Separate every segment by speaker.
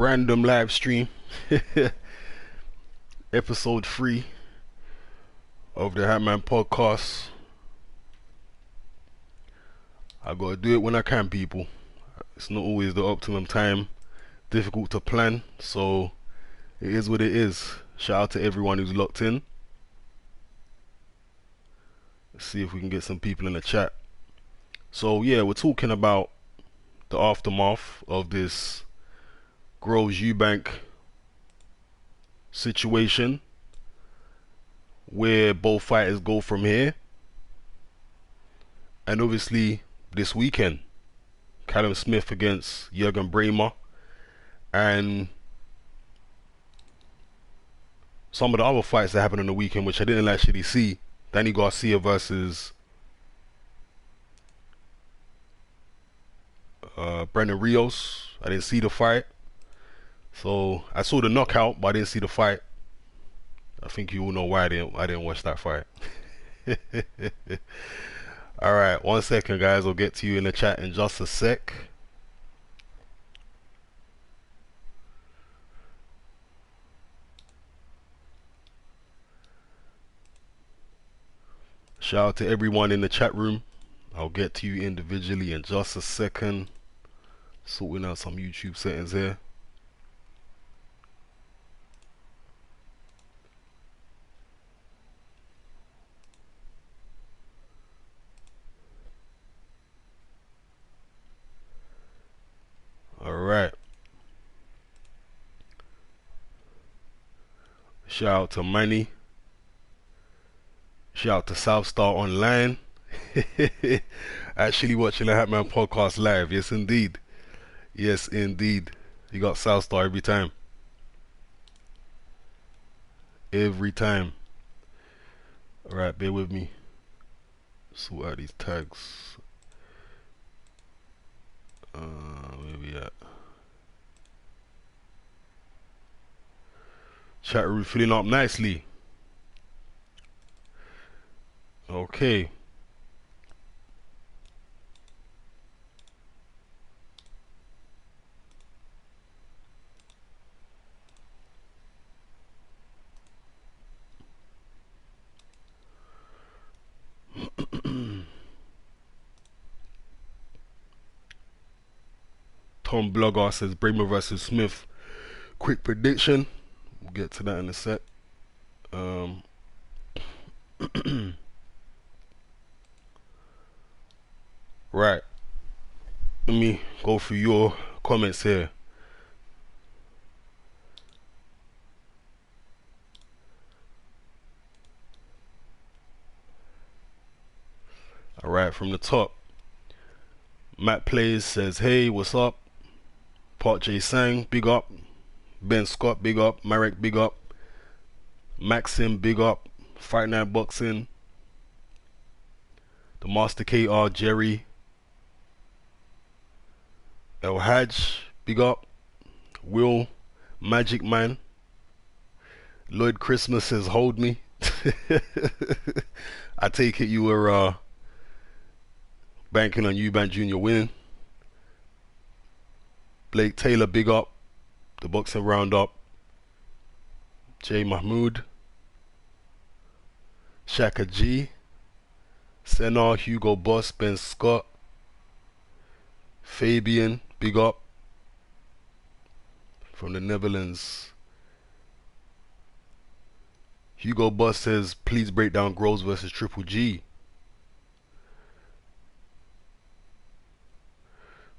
Speaker 1: Random live stream, episode 3 of the Hatman podcast. I gotta do it when I can, people. It's not always the optimum time, difficult to plan, so it is what it is. Shout out to everyone who's locked in. Let's see if we can get some people in the chat. So yeah, we're talking about the aftermath of this Groves Eubank situation, where both fighters go from here, and obviously this weekend, Callum Smith against Jürgen Bremer, and some of the other fights that happened on the weekend, which I didn't actually see. Danny Garcia versus Brendan Rios. I didn't see the fight, so I saw the knockout, but I didn't see the fight. I think you all know why I didn't watch that fight. All right, 1 second, guys. I'll get to you in the chat in just a sec. Shout out to everyone in the chat room. I'll get to you individually in just a second. Sorting out some YouTube settings here. Alright. Shout out to Manny. Shout out to Southstar Online. Actually watching the Hatman podcast live. Yes, indeed. Yes, indeed. You got Southstar every time. Every time. Alright, bear with me. Sort out these tags. Where we at? Chat room filling up nicely. Okay. Tom Blogger says Bremer versus Smith. Quick prediction. We'll get to that in a sec. Right. Let me go through your comments here. Alright, from the top. Matt Plays says, hey, what's up? Part J Sang, big up. Ben Scott, big up. Marek, big up. Maxim, big up. Fight Night Boxing. The Master KR, Jerry. El Haj, big up. Will, Magic Man. Lloyd Christmas says, hold me. I take it you were banking on Eubank Jr. winning. Blake Taylor, big up. The Boxing Roundup. J Mahmood. Shaka G. Senna, Hugo Boss, Ben Scott. Fabian, big up. From the Netherlands. Hugo Boss says, please break down Groves versus Triple G.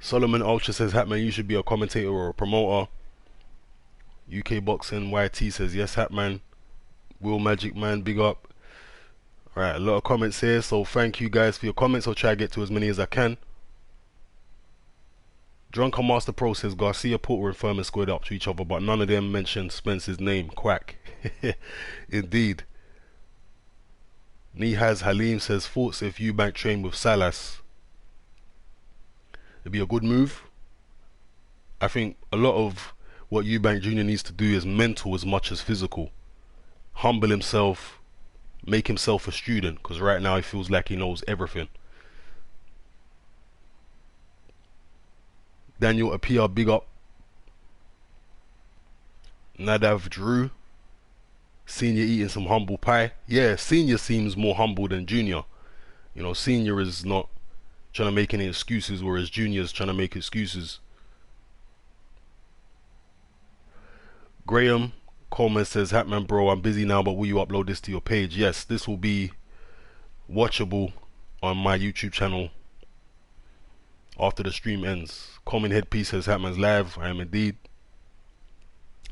Speaker 1: Solomon Ultra says, Hatman, you should be a commentator or a promoter. UK Boxing YT says, yes, Hatman. Will Magic Man, big up. Alright, a lot of comments here, so thank you guys for your comments. I'll try to get to as many as I can. Drunken Master Pro says, Garcia, Porter and Furman squared up to each other, but none of them mentioned Spence's name. Quack. Indeed. Nihaz Halim says, thoughts if Eubank trained with Salas? It'd be a good move. I think a lot of what Eubank Jr. needs to do is mental as much as physical. Humble himself, make himself a student, because right now he feels like he knows everything. Daniel Apia, big up. Nadav Drew, Senior eating some humble pie. Yeah, Senior seems more humble than Junior. You know, Senior is not trying to make any excuses, whereas Junior's trying to make excuses. Graham Coleman says, Hatman bro, I'm busy now, but will you upload this to your page? Yes, this will be watchable on my YouTube channel after the stream ends. Common Headpiece says, Hatman's live. I am indeed.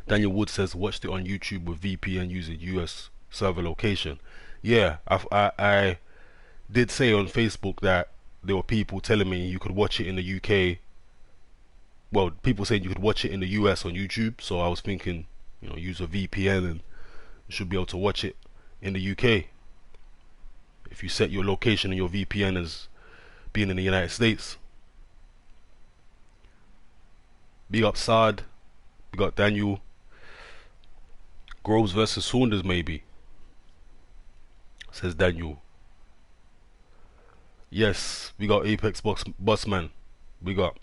Speaker 1: Daniel Wood says, watched it on YouTube with VPN using US server location. Yeah, I did say on Facebook that there were people telling me you could watch it in the UK. Well, people saying you could watch it in the US on YouTube, so I was thinking, you know, use a VPN and you should be able to watch it in the UK if you set your location and your VPN as being in the United States. Big up Saad, we got Daniel. Groves versus Saunders maybe, says Daniel. Yes, we got Apex Bossman. We got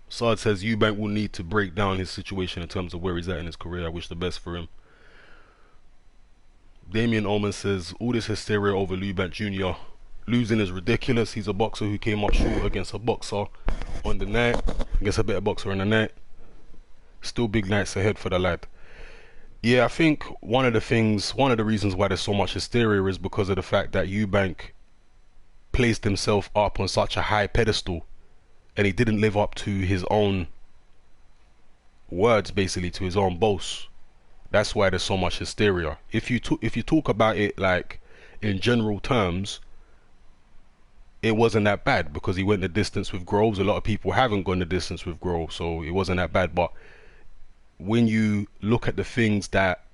Speaker 1: Saad says Eubank will need to break down his situation in terms of where he's at in his career. I wish the best for him. Damien Oman says all this hysteria over Eubank Jr. losing is ridiculous. He's a boxer who came up short against a boxer on the night, against a better boxer on the night. Still big nights ahead for the lad. Yeah, I think one of the reasons why there's so much hysteria is because of the fact that Eubank placed himself up on such a high pedestal and he didn't live up to his own words, basically, to his own boasts. That's why there's so much hysteria. If you talk about it like in general terms, it wasn't that bad because he went the distance with Groves. A lot of people haven't gone the distance with Groves, so it wasn't that bad. But when you look at the things that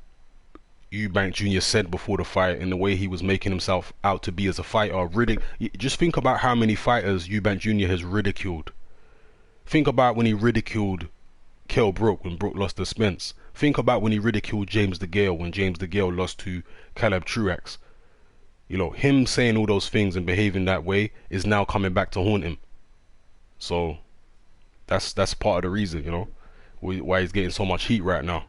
Speaker 1: Eubank Jr. said before the fight and the way he was making himself out to be as a fighter, just think about how many fighters Eubank Jr. has ridiculed. Think about when he ridiculed Kell Brook when Brook lost to Spence. Think about when he ridiculed James DeGale when James DeGale lost to Caleb Truax. You know, him saying all those things and behaving that way is now coming back to haunt him. So that's part of the reason, you know, why he's getting so much heat right now.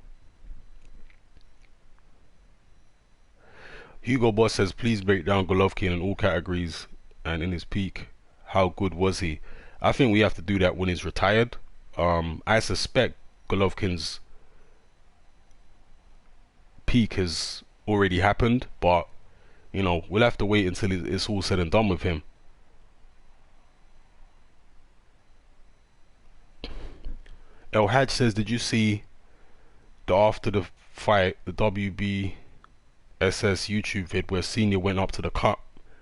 Speaker 1: Hugo Boss says, please break down Golovkin in all categories and in his peak. How good was he? I think we have to do that when he's retired. I suspect Golovkin's peak has already happened, but you know, we'll have to wait until it's all said and done with him. El Hadj says, did you see the after the fight, the WBSS YouTube vid where Senior went up to the cut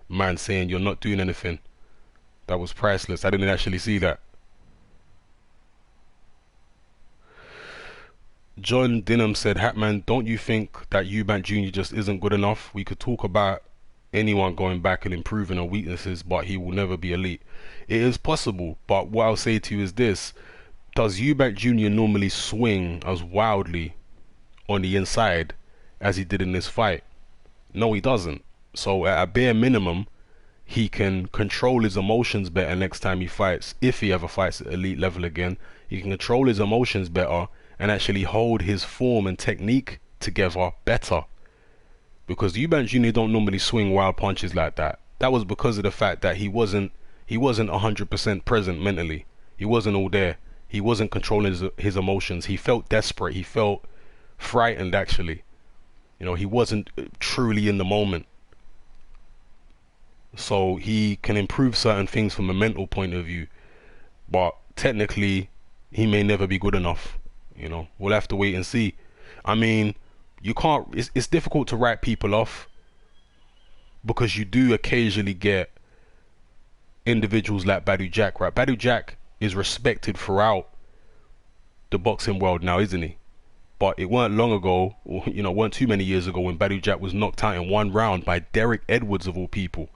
Speaker 1: man saying you're not doing anything? That was priceless. I didn't actually see that. John Dinham said, Hatman, don't you think that Eubank Jr. just isn't good enough? We could talk about anyone going back and improving on weaknesses, but he will never be elite. It is possible, but what I'll say to you is this. Does Eubank Jr. normally swing as wildly on the inside as he did in this fight? No, he doesn't. So at a bare minimum, he can control his emotions better next time he fights. If he ever fights at elite level again, he can control his emotions better and actually hold his form and technique together better. Because Eubank Jr. don't normally swing wild punches like that. That was because of the fact that he wasn't 100% present mentally. He wasn't all there. He wasn't controlling his emotions. He felt desperate. He felt frightened, actually. You know, he wasn't truly in the moment. So he can improve certain things from a mental point of view, but technically he may never be good enough. You know, we'll have to wait and see. I mean, you can't, it's difficult to write people off because you do occasionally get individuals like Badu Jack, right? Badu Jack is respected throughout the boxing world now, isn't he? But it weren't long ago, or, you know, weren't too many years ago when Badu Jack was knocked out in one round by Derek Edwards of all people.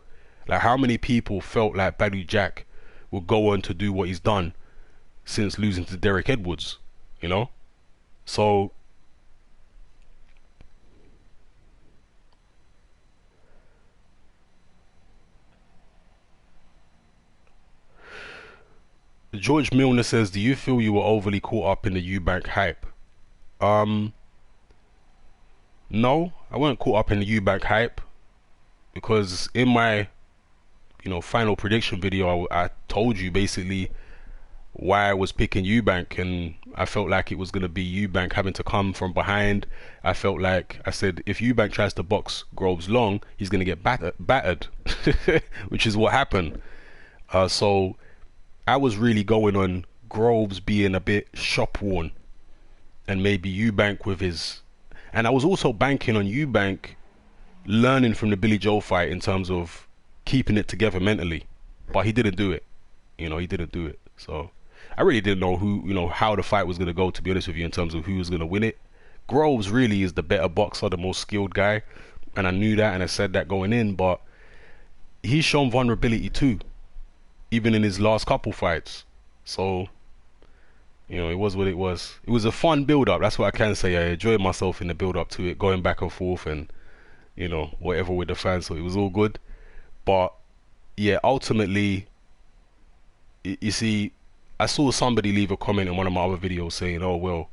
Speaker 1: Like, how many people felt like Badu Jack would go on to do what he's done since losing to Derek Edwards, you know? So George Milner says, "Do you feel you were overly caught up in the Eubank hype?" Um, no, I wasn't caught up in the Eubank hype because in my, final prediction video, I told you basically why I was picking Eubank, and I felt like it was going to be Eubank having to come from behind. I felt like I said if Eubank tries to box Groves long, he's going to get battered, which is what happened. So I was really going on Groves being a bit shop worn, and maybe Eubank with his. And I was also banking on Eubank learning from the Billy Joe fight in terms of keeping it together mentally, but he didn't do it. He didn't do it. So I really didn't know how the fight was going to go, to be honest with you, in terms of who was going to win it. Groves really is the better boxer, the most skilled guy, and I knew that, and I said that going in, but he's shown vulnerability too, even in his last couple fights. So, it was what it was. It was a fun build-up, that's what I can say. I enjoyed myself in the build-up to it, going back and forth and, whatever with the fans, so it was all good. But, yeah, ultimately, you see, I saw somebody leave a comment in one of my other videos saying, oh, well,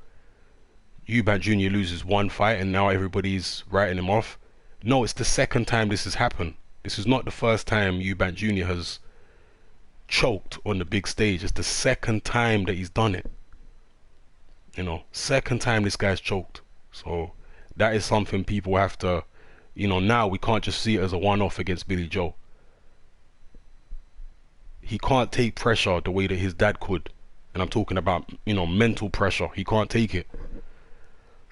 Speaker 1: Eubank Jr. loses one fight and now everybody's writing him off. No, it's the second time this has happened. This is not the first time Eubank Jr. has choked on the big stage. It's the second time that he's done it. Second time this guy's choked. So that is something people have to, now we can't just see it as a one-off against Billy Joe. He can't take pressure the way that his dad could. And I'm talking about, mental pressure. He can't take it.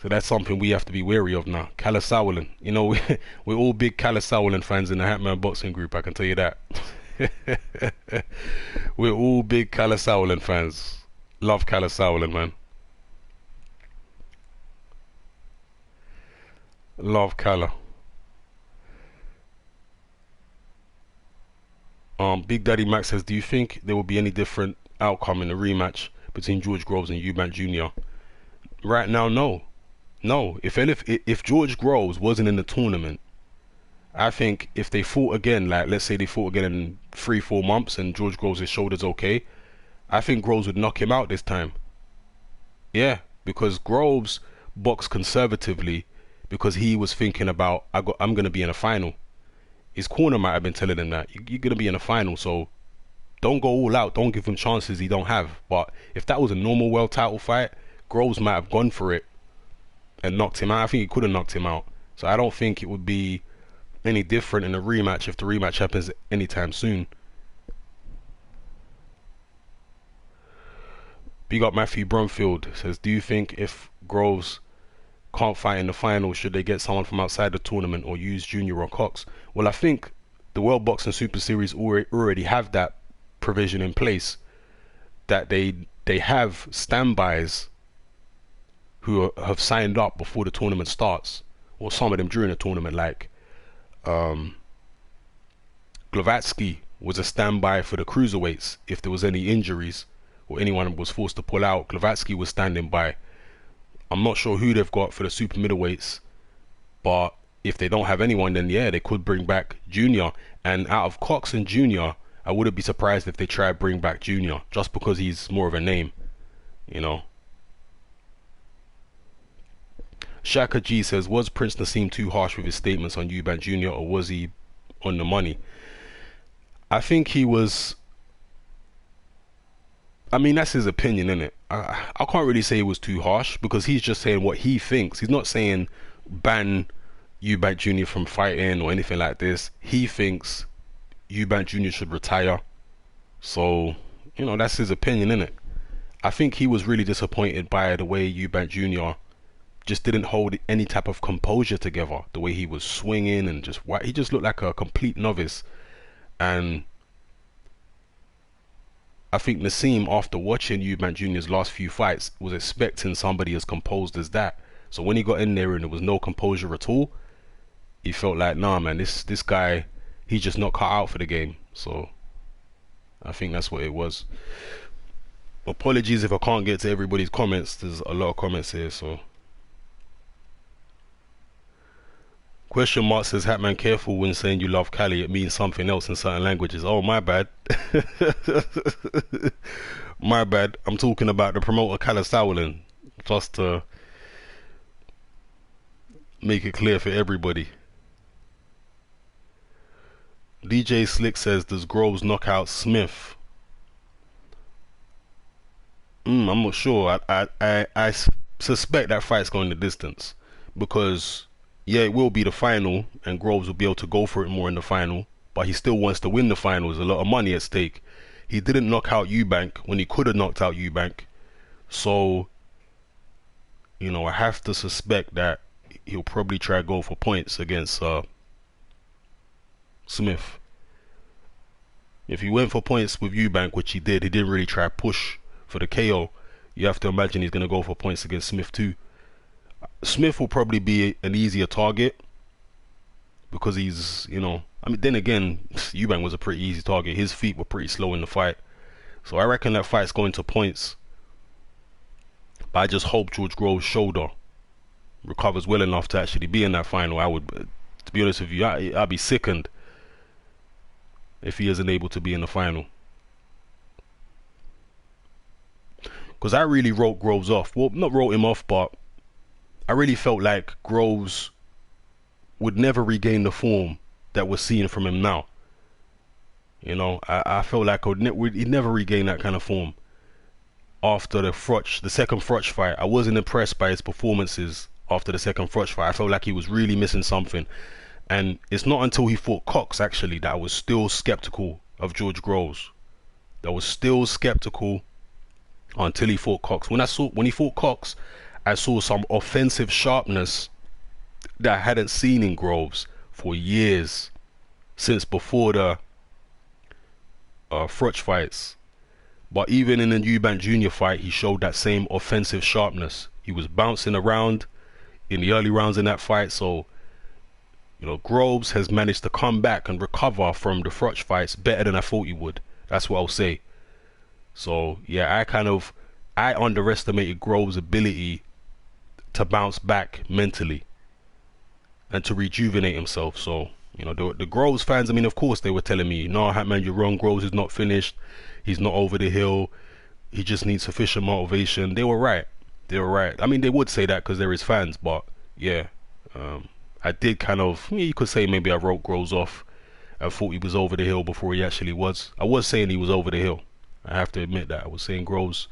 Speaker 1: So that's something we have to be wary of now. Kalle Sauerland. We're all big Kalle Sauerland fans in the Hatman boxing group, I can tell you that. We're all big Kalle Sauerland fans. Love Kalle Sauerland, man. Love Kalle. Big Daddy Max says, do you think there will be any different outcome in the rematch between George Groves and Eubank Jr.? Right now, no. No. If George Groves wasn't in the tournament, I think if they fought again, like let's say they fought again in 3-4 months and George Groves' shoulder's okay, I think Groves would knock him out this time. Yeah, because Groves boxed conservatively because he was thinking about, I'm going to be in a final. His corner might have been telling him that you're going to be in a final, so don't go all out, don't give him chances he don't have. But if that was a normal world title fight, Groves might have gone for it and knocked him out. I think he could have knocked him out. So I don't think it would be any different in a rematch if the rematch happens anytime soon. Big up Matthew Brumfield says, do you think if Groves can't fight in the final, should they get someone from outside the tournament or use Junior or Cox? Well, I think the World Boxing Super Series already have that provision in place, that they have standbys who have signed up before the tournament starts, or some of them during the tournament, like Glavatsky was a standby for the cruiserweights if there was any injuries or anyone was forced to pull out. Glavatsky was standing by. I'm not sure who they've got for the super middleweights, but if they don't have anyone, then yeah, they could bring back Junior. And out of Cox and Junior, I wouldn't be surprised if they try to bring back Junior, just because he's more of a name, Shaka G says, was Prince Nassim too harsh with his statements on Eubank Jr. or was he on the money? I think he was. I mean, that's his opinion, isn't it? I can't really say it was too harsh because he's just saying what he thinks. He's not saying ban Eubank Jr. from fighting or anything like this. He thinks Eubank Jr. should retire. So, that's his opinion, isn't it? I think he was really disappointed by the way Eubank Jr. just didn't hold any type of composure together. The way he was swinging and he just looked like a complete novice. And I think Nassim, after watching Eubank Jr.'s last few fights, was expecting somebody as composed as that. So when he got in there and there was no composure at all, he felt like, nah, man, this guy, he's just not cut out for the game. So I think that's what it was. Apologies if I can't get to everybody's comments. There's a lot of comments here, so Question mark says Hatman, careful when saying you love Cali, it means something else in certain languages. Oh, my bad. My bad. I'm talking about the promoter Cali Sowlin, just to make it clear for everybody. DJ Slick says, does Groves knock out Smith? I'm not sure. I suspect that fight's going the distance, because yeah, it will be the final and Groves will be able to go for it more in the final, but he still wants to win the final. There's a lot of money at stake. He didn't knock out Eubank when he could have knocked out Eubank, so you know, I have to suspect that he'll probably try to go for points against Smith. If he went for points with Eubank, which he didn't really try to push for the KO. You have to imagine he's going to go for points against Smith too. Smith will probably be an easier target because he's, you know, I mean, then again, Eubank was a pretty easy target. His feet were pretty slow in the fight. So I reckon that fight's going to points. But I just hope George Groves' shoulder recovers well enough to actually be in that final. I would, to be honest with you, I'd be sickened if he isn't able to be in the final. Because I really wrote Groves off. Well, not wrote him off, but I really felt like Groves would never regain the form that we're seeing from him now. You know, I felt like he'd never regain that kind of form after the second Froch fight. I wasn't impressed by his performances after the second Froch fight. I felt like he was really missing something. And it's not until he fought Cox, actually, that I was still skeptical of George Groves. I was still skeptical until he fought Cox. When he fought Cox, I saw some offensive sharpness that I hadn't seen in Groves for years, since before the Froch fights. But even in the Eubank Jr. fight, he showed that same offensive sharpness. He was bouncing around in the early rounds in that fight. So, you know, Groves has managed to come back and recover from the Froch fights better than I thought he would. That's what I'll say. So yeah, I underestimated Groves' ability to bounce back mentally and to rejuvenate himself. So, you know, the Groves fans, I mean, of course they were telling me, no, Hatman, you're wrong. Groves is not finished. He's not over the hill. He just needs sufficient motivation. They were right. They were right. I mean, they would say that because they're his fans, but yeah, I did kind of, you could say maybe I wrote Groves off. I thought he was over the hill before he actually was. I was saying he was over the hill. I have to admit that. I was saying Groves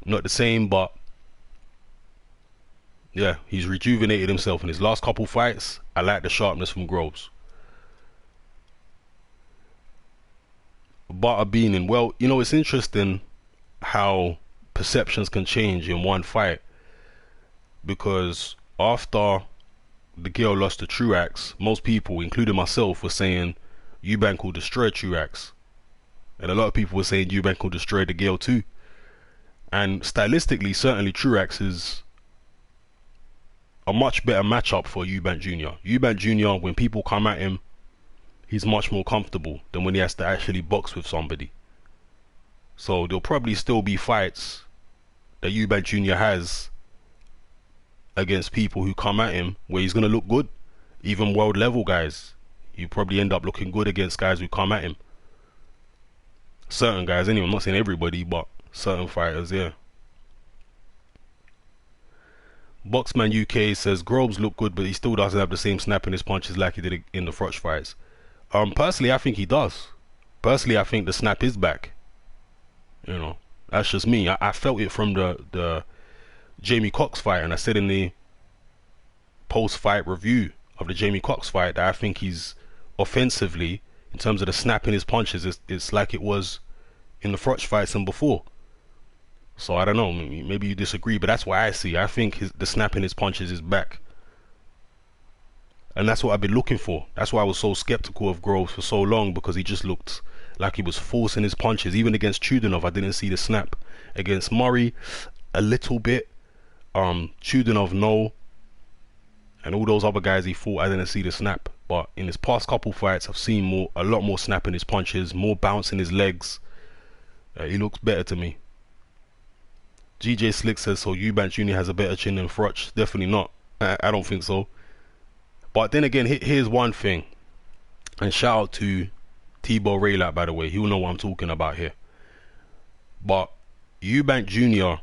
Speaker 1: not the same, but yeah, he's rejuvenated himself in his last couple fights. I like the sharpness from Groves. Butter Beaning. Well, you know, it's interesting how perceptions can change in one fight, because after the girl lost to Truax, most people, including myself, were saying Eubank will destroy Truax, and a lot of people were saying Eubank will destroy the girl too. And stylistically, certainly Truax is a much better matchup for Eubank Jr. Eubank Jr., when people come at him, he's much more comfortable than when he has to actually box with somebody. So there'll probably still be fights that Eubank Jr. has against people who come at him where he's going to look good. Even world level guys, you probably end up looking good against guys who come at him. Certain guys anyway, I'm not saying everybody, but certain fighters, yeah. Boxman UK says Groves looked good, but he still doesn't have the same snap in his punches like he did in the Froch fights. Personally, I think he does. Personally, I think the snap is back. You know, that's just me. I felt it from the Jamie Cox fight, and I said in the post-fight review of the Jamie Cox fight that I think he's offensively, in terms of the snap in his punches, it's like it was in the Froch fights and before. So I don't know, maybe you disagree, but that's what I see. I think the snap in his punches is back. And that's what I've been looking for. That's why I was so skeptical of Groves for so long, because he just looked like he was forcing his punches. Even against Chudinov, I didn't see the snap. Against Murray, a little bit. Chudinov, no. And all those other guys he fought, I didn't see the snap. But in his past couple fights, I've seen a lot more snap in his punches, more bounce in his legs. He looks better to me. GJ Slick says, so Eubank Jr. has a better chin than Froch? Definitely not. I don't think so. But then again, here's one thing, and shout out to Tebow Raylock, by the way. He'll know what I'm talking about here. But Eubank Jr.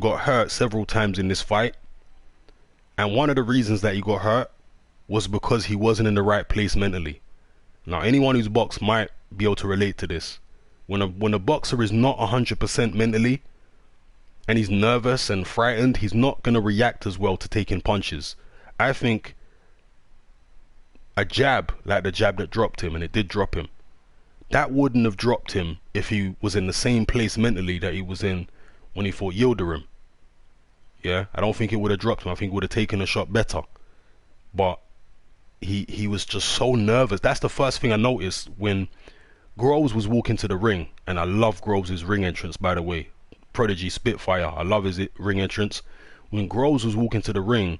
Speaker 1: got hurt several times in this fight, and one of the reasons that he got hurt was because he wasn't in the right place mentally. Now, anyone who's boxed might be able to relate to this. When a boxer is not 100% mentally, and he's nervous and frightened, he's not going to react as well to taking punches. I think a jab, like the jab that dropped him, and it did drop him, that wouldn't have dropped him if he was in the same place mentally that he was in when he fought Yildirim. Yeah, I don't think it would have dropped him. I think he would have taken a shot better. But he was just so nervous. That's the first thing I noticed when Groves was walking to the ring. And I love Groves' ring entrance, by the way. Prodigy Spitfire, I love his ring entrance. When Groves was walking to the ring,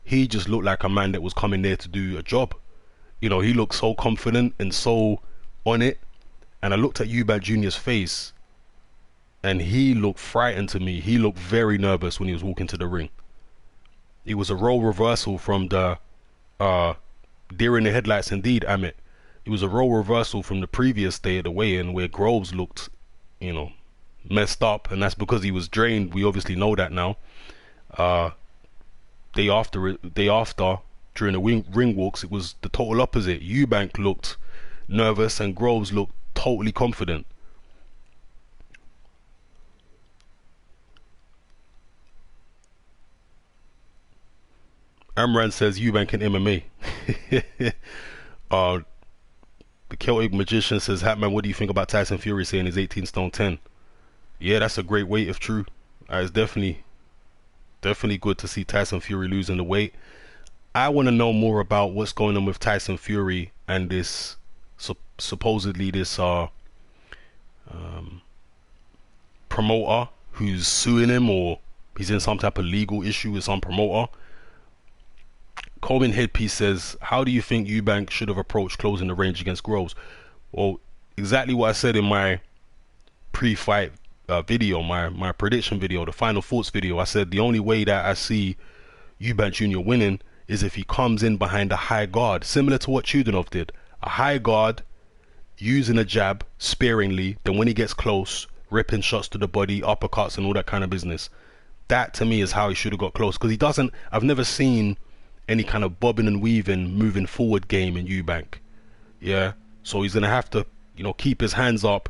Speaker 1: he just looked like a man that was coming there to do a job. You know, he looked so confident and so on it. And I looked at Eubank Jr.'s face, and he looked frightened to me. He looked very nervous when he was walking to the ring. It was a role reversal from the deer in the headlights indeed, Amit. It was a role reversal from the previous day of the weigh-in where Groves looked, you know, messed up, and that's because he was drained. We obviously know that now. Day after during the ring walks, it was the total opposite. Eubank looked nervous and Groves looked totally confident. Amran says Eubank in MMA. The Celtic Magician says, Hatman, what do you think about Tyson Fury saying he's 18 stone 10? Yeah, that's a great weight if true. It's definitely good to see Tyson Fury losing the weight. I want to know more about what's going on with Tyson Fury and this supposedly this promoter who's suing him, or he's in some type of legal issue with some promoter. Coleman Headpiece says, how do you think Eubank should have approached closing the range against Groves? Well, exactly what I said in my pre-fight video, my prediction video, the final thoughts video. I said the only way that I see Eubank Jr. winning is if he comes in behind a high guard, similar to what Chudinov did. A high guard, using a jab sparingly, then when he gets close, ripping shots to the body, uppercuts and all that kind of business. That to me is how he should have got close, because he doesn't, I've never seen any kind of bobbing and weaving, moving forward game in Eubank. Yeah, so he's gonna have to, you know, keep his hands up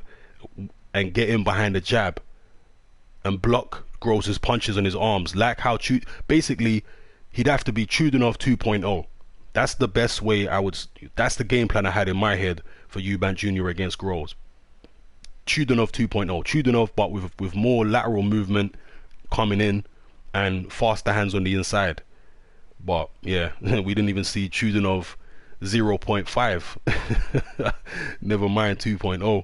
Speaker 1: and get in behind the jab and block Groves' punches on his arms, like how basically he'd have to be Chudinov 2.0. That's the best way that's the game plan I had in my head for Eubank Jr. against Groves. Chudinov 2.0, Chudinov but with more lateral movement coming in and faster hands on the inside. But yeah, we didn't even see Chudinov 0.5. Never mind 2.0.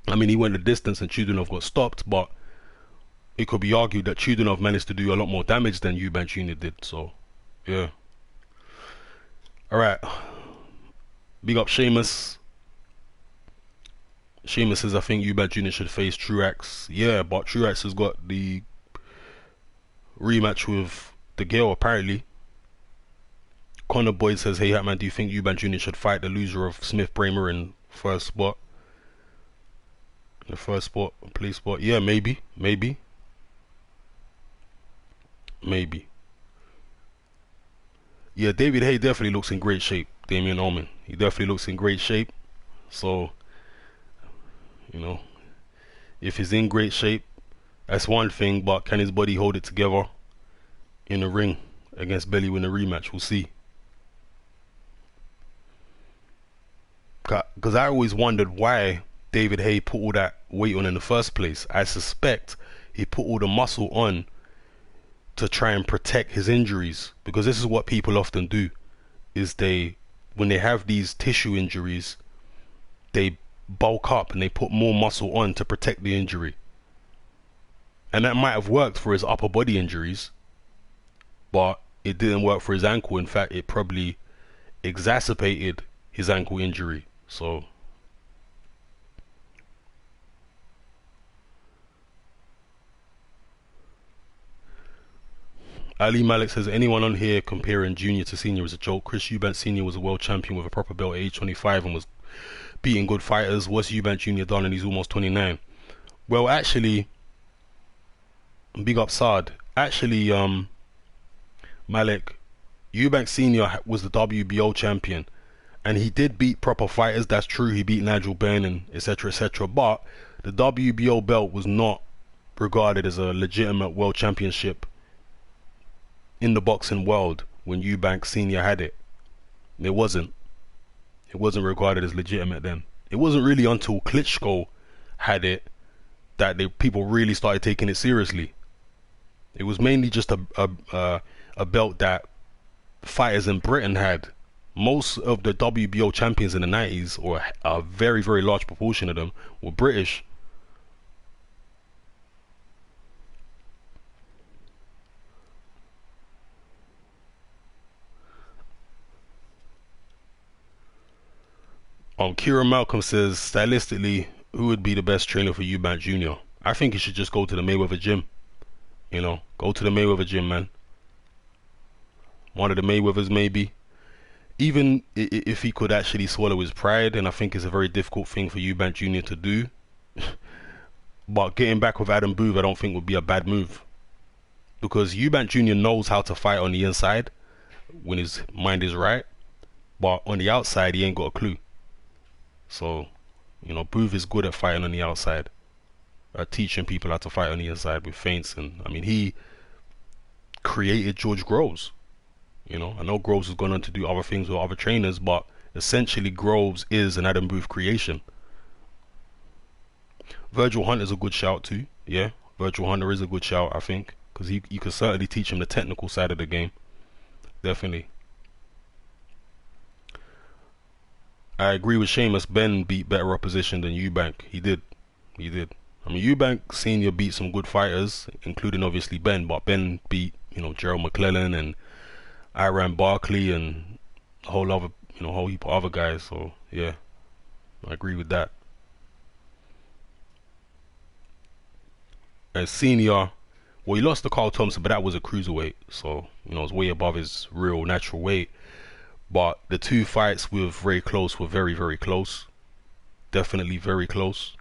Speaker 1: I mean, he went the distance and Chudinov got stopped, but it could be argued that Chudinov managed to do a lot more damage than Eubank Jr. did. So yeah. Alright. Big up Seamus. Seamus says, I think Eubank Jr. should face Truax. Yeah, but Truax has got the rematch with the girl apparently. Connor Boyd says, hey Hatman, do you think Eubank Jr. should fight the loser of Smith Bramer in first spot? The first spot, place spot? Yeah, maybe. Yeah, David Hay definitely looks in great shape. Damian Omen, he definitely looks in great shape. So, you know, if he's in great shape, that's one thing, but can his body hold it together in the ring against Belly in the rematch? We'll see. Because I always wondered why David Hay put all that weight on in the first place. I suspect he put all the muscle on to try and protect his injuries, because this is what people often do, is when they have these tissue injuries, they bulk up and they put more muscle on to protect the injury. And that might have worked for his upper body injuries, but it didn't work for his ankle. In fact, it probably exacerbated his ankle injury. So Ali Malik says, anyone on here comparing junior to senior is a joke. Chris Eubank Senior was a world champion with a proper belt at age 25 and was beating good fighters. What's Eubank Junior done and he's almost 29? Well, actually, big up Saad. Actually, Malik, Eubank Senior was the WBO champion, and he did beat proper fighters. That's true. He beat Nigel Benn and etc. etc. But the WBO belt was not regarded as a legitimate world championship in the boxing world when Eubank Senior had it. It wasn't. It wasn't regarded as legitimate then. It wasn't really until Klitschko had it that people really started taking it seriously. It was mainly just a belt that fighters in Britain had. Most of the WBO champions in the 90s, or a very, very large proportion of them, were British. Kieran Malcolm says, stylistically, who would be the best trainer for Eubank Jr.? I think he should just go to the Mayweather gym. You know, go to the Mayweather gym, man. One of the Mayweathers, maybe. Even if he could actually swallow his pride, and I think it's a very difficult thing for Eubank Jr. to do. But getting back with Adam Booth, I don't think would be a bad move. Because Eubank Jr. knows how to fight on the inside when his mind is right. But on the outside, he ain't got a clue. So, you know, Booth is good at fighting on the outside, teaching people how to fight on the inside with feints. And I mean, he created George Groves. You know, I know Groves has gone on to do other things with other trainers, but essentially Groves is an Adam Booth creation. Virgil Hunter is a good shout too. Yeah, Virgil Hunter is a good shout, I think, because you could certainly teach him the technical side of the game. Definitely. I agree with Seamus. Ben beat better opposition than Eubank. He did. He did. I mean, Eubank Senior beat some good fighters, including obviously Ben, but Ben beat, you know, Gerald McClellan and Iran Barkley and a whole other, you know, whole heap of other guys. So yeah, I agree with that. As Senior, well, he lost to Carl Thompson, but that was a cruiserweight, so you know, it's way above his real natural weight. But the two fights with very close were very, very close. Definitely very close.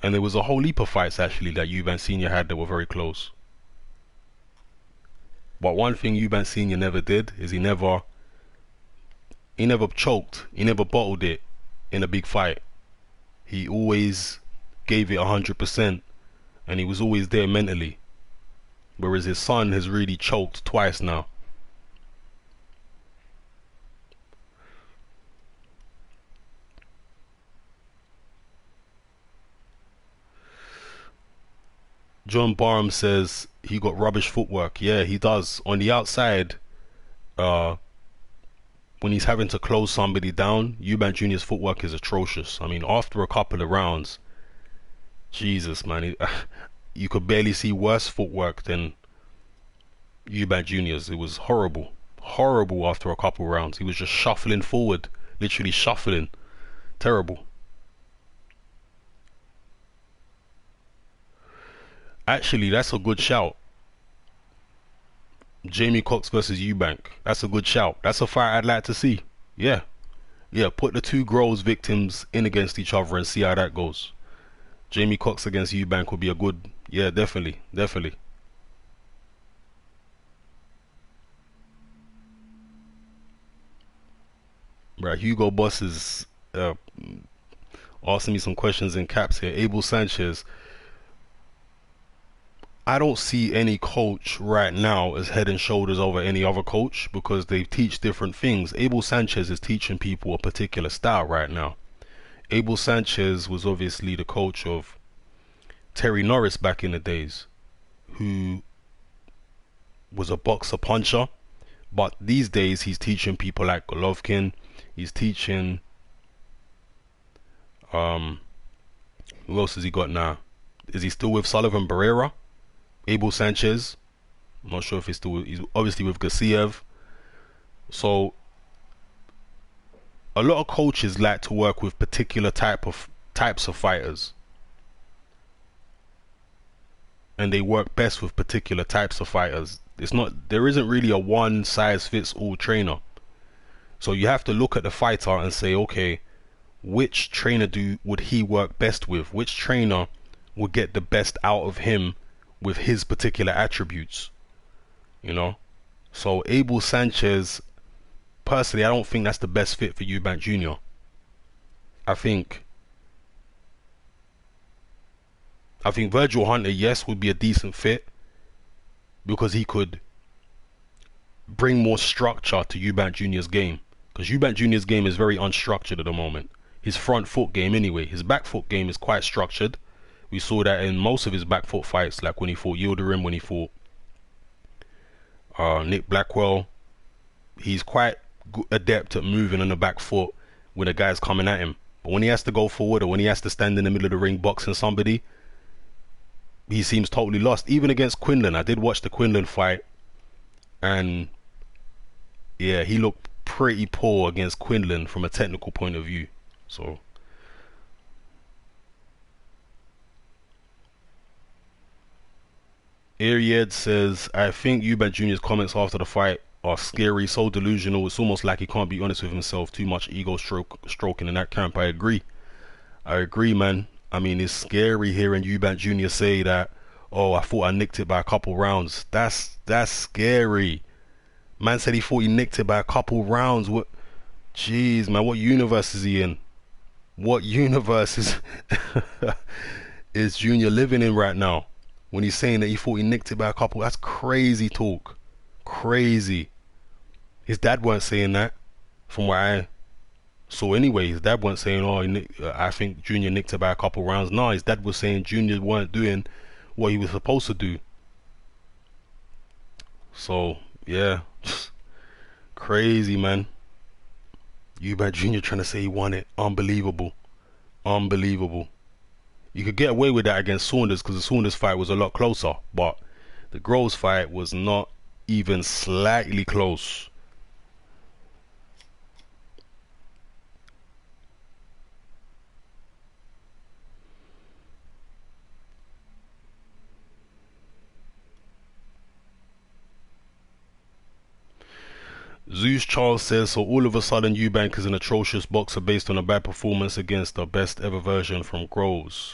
Speaker 1: And there was a whole heap of fights actually that Eubank Senior had that were very close. But one thing Eubank Senior never did is he never choked, he never bottled it in a big fight. He always gave it 100%, and he was always there mentally. Whereas his son has really choked twice now. John Barham says he got rubbish footwork. Yeah, he does. On the outside, when he's having to close somebody down, Eubank Jr.'s footwork is atrocious. I mean, after a couple of rounds, Jesus, man, you could barely see worse footwork than Eubank Jr.'s. It was horrible. Horrible after a couple of rounds. He was just shuffling forward, literally shuffling. Terrible. Actually, that's a good shout. Jamie Cox versus Eubank. That's a good shout. That's a fight I'd like to see. Yeah. Yeah, put the two Groves victims in against each other and see how that goes. Jamie Cox against Eubank would be a good... Yeah, definitely. Definitely. Right, Hugo Boss is asking me some questions in caps here. Abel Sanchez. I don't see any coach right now as head and shoulders over any other coach because they teach different things. Abel Sanchez is teaching people a particular style right now. Abel Sanchez was obviously the coach of Terry Norris back in the days, who was a boxer puncher, but these days he's teaching people like Golovkin. He's teaching who else has he got now? Is he still with Sullivan Barrera? Abel Sanchez, I'm not sure if he's obviously with Gassiev. So a lot of coaches like to work with particular types of fighters, and they work best with particular types of fighters. There isn't really a one size fits all trainer. So you have to look at the fighter and say, okay, which trainer would he work best with? Which trainer would get the best out of him with his particular attributes? You know? So Abel Sanchez, personally, I don't think that's the best fit for Eubank Jr. I think Virgil Hunter, yes, would be a decent fit because he could bring more structure to Eubank Jr.'s game. Because Eubank Jr.'s game is very unstructured at the moment. His front foot game anyway. His back foot game is quite structured. We saw that in most of his back foot fights, like when he fought Yildirim, when he fought Nick Blackwell. He's quite adept at moving on the back foot when a guy's coming at him. But when he has to go forward or when he has to stand in the middle of the ring boxing somebody, he seems totally lost. Even against Quinlan, I did watch the Quinlan fight, and yeah, he looked pretty poor against Quinlan from a technical point of view. So Ariad says, I think Eubank Jr.'s comments after the fight are scary, so delusional. It's almost like he can't be honest with himself. Too much ego stroking in that camp. I agree, man. I mean, it's scary hearing Eubank Jr. say that, oh, I thought I nicked it by a couple rounds. That's scary. Man said he thought he nicked it by a couple rounds. What? Jeez, man, what universe is he in? What universe is Junior living in right now? When he's saying that he thought he nicked it by a couple, that's crazy talk. Crazy. His dad weren't saying that, from what I saw anyway. His dad weren't saying, oh, I think Junior nicked it by a couple rounds. No, his dad was saying Junior weren't doing what he was supposed to do. So, yeah. Crazy, man. Eubank Jr. trying to say he won it. Unbelievable. Unbelievable. You could get away with that against Saunders because the Saunders fight was a lot closer, but the Groves fight was not even slightly close. Zeus Charles says, so all of a sudden Eubank is an atrocious boxer based on a bad performance against the best ever version from Groves.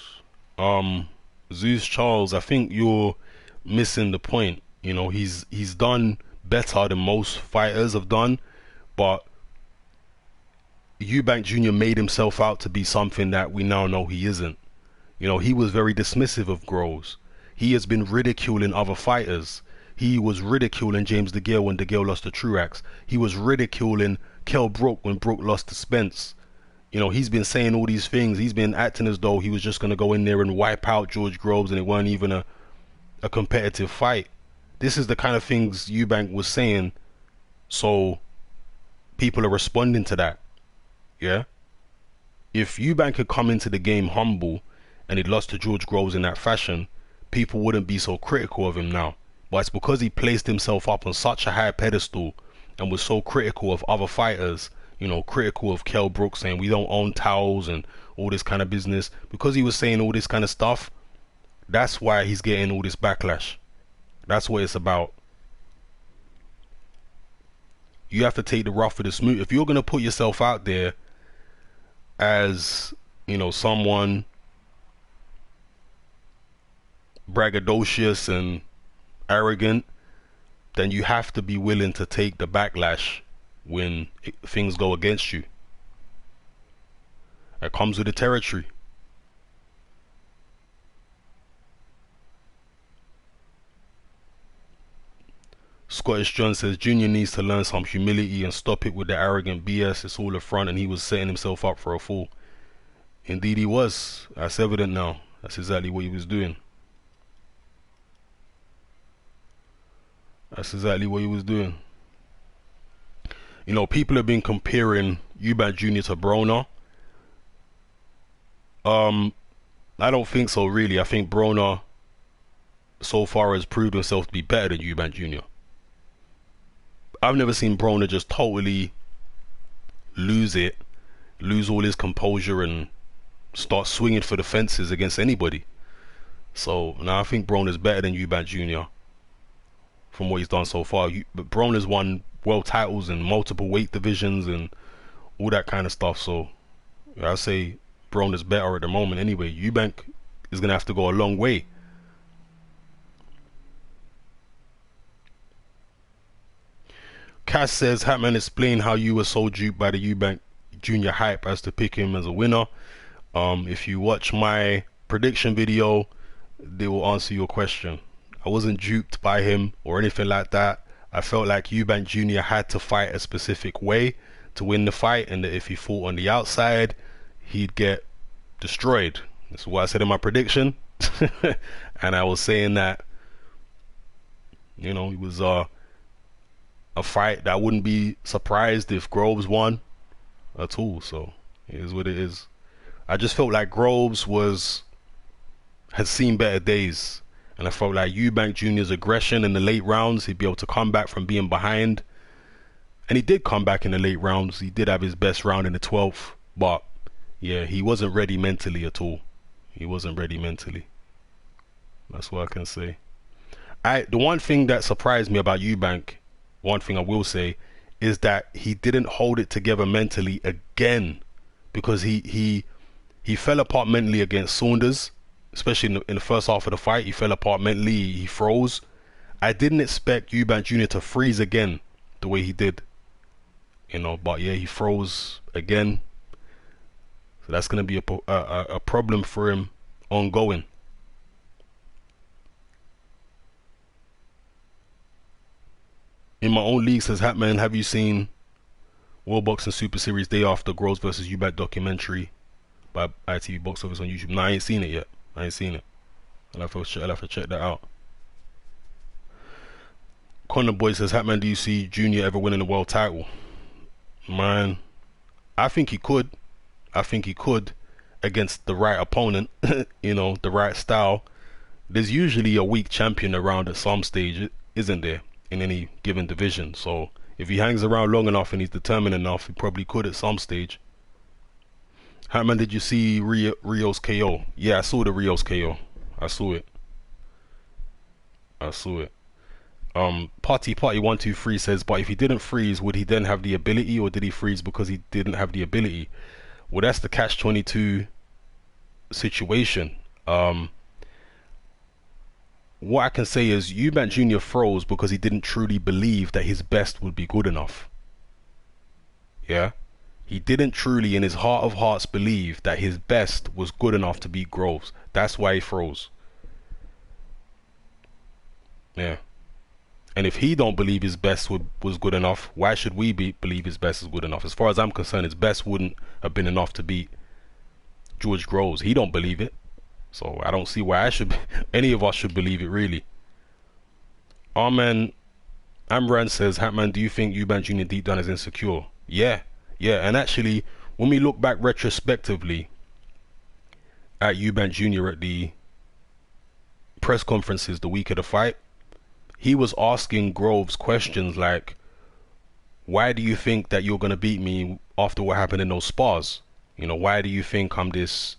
Speaker 1: Zeus Charles, I think you're missing the point. You know, he's done better than most fighters have done, but Eubank Jr. made himself out to be something that we now know he isn't. You know, he was very dismissive of Groves. He has been ridiculing other fighters. He was ridiculing James DeGale when DeGale lost to Truax. He was ridiculing Kell Brook when Brook lost to Spence. You know, he's been saying all these things. He's been acting as though he was just going to go in there and wipe out George Groves and it weren't even a competitive fight. This is the kind of things Eubank was saying, so people are responding to that. Yeah? If Eubank had come into the game humble and he'd lost to George Groves in that fashion, people wouldn't be so critical of him now. But it's because he placed himself up on such a high pedestal and was so critical of other fighters, you know, critical of Kell Brook, saying we don't own towels and all this kind of business. Because he was saying all this kind of stuff, that's why he's getting all this backlash. That's what it's about. You have to take the rough with the smooth. If you're going to put yourself out there as, you know, someone braggadocious and arrogant, then you have to be willing to take the backlash when things go against you. It comes with the territory. Scottish John says Junior needs to learn some humility and stop it with the arrogant BS. It's all a front and he was setting himself up for a fall. Indeed he was. That's evident now. That's exactly what he was doing. That's exactly what he was doing. You know, people have been comparing Eubank Jr. to Broner. I don't think so, really. I think Broner so far has proved himself to be better than Eubank Jr. I've never seen Broner just totally lose all his composure and start swinging for the fences against anybody. So now I think Broner's better than Eubank Jr. from what he's done so far. But Broner's won world titles in multiple weight divisions and all that kind of stuff. So I say Broner's better at the moment. Anyway, Eubank is gonna have to go a long way. Cass says, Hatman, explain how you were so duped by the Eubank Jr. hype as to pick him as a winner. If you watch my prediction video, they will answer your question. I wasn't duped by him or anything like that. I felt like Eubank Jr. had to fight a specific way to win the fight, and that if he fought on the outside, he'd get destroyed. That's what I said in my prediction. And I was saying that, you know, it was a fight that I wouldn't be surprised if Groves won at all. So it is what it is. I just felt like Groves had seen better days, and I felt like Eubank Jr.'s aggression in the late rounds, he'd be able to come back from being behind, and he did come back in the late rounds. He did have his best round in the 12th, but yeah, he wasn't ready mentally at all. He wasn't ready mentally. That's what I can say. The one thing that surprised me about Eubank, one thing I will say, is that he didn't hold it together mentally again, because he fell apart mentally against Saunders, especially in the first half of the fight. He fell apart mentally. He froze. I didn't expect Eubank Jr. to freeze again the way he did, you know. But yeah, he froze again. So that's gonna be a problem for him ongoing. In my own league, says Hatman, have you seen World Boxing Super Series Day After Groves versus Eubank documentary by ITV Box Office on YouTube? No, I ain't seen it yet. I ain't seen it. I'll have to check that out. Condom Boy says, Hatman, do you see Junior ever winning a world title? Man, I think he could. I think he could against the right opponent, you know, the right style. There's usually a weak champion around at some stage, isn't there, in any given division? So if he hangs around long enough and he's determined enough, he probably could at some stage. Hatman, did you see Rio's KO? Yeah, I saw the Rio's KO. I saw it. Party 123 says, but if he didn't freeze, would he then have the ability, or did he freeze because he didn't have the ability? Well, that's the catch-22 situation. What I can say is Eubank Jr. froze because he didn't truly believe that his best would be good enough. Yeah, he didn't truly, in his heart of hearts, believe that his best was good enough to beat Groves. That's why he froze. Yeah. And if he don't believe his best was good enough, why should we believe his best is good enough? As far as I'm concerned, his best wouldn't have been enough to beat George Groves. He don't believe it, so I don't see why any of us should believe it, really. Arman Amran says, Hatman, do you think Eubank Jr. deep down is insecure? Yeah, and actually, when we look back retrospectively at Eubank Jr. at the press conferences the week of the fight, he was asking Groves questions like, why do you think that you're going to beat me after what happened in those spars? You know, why do you think I'm this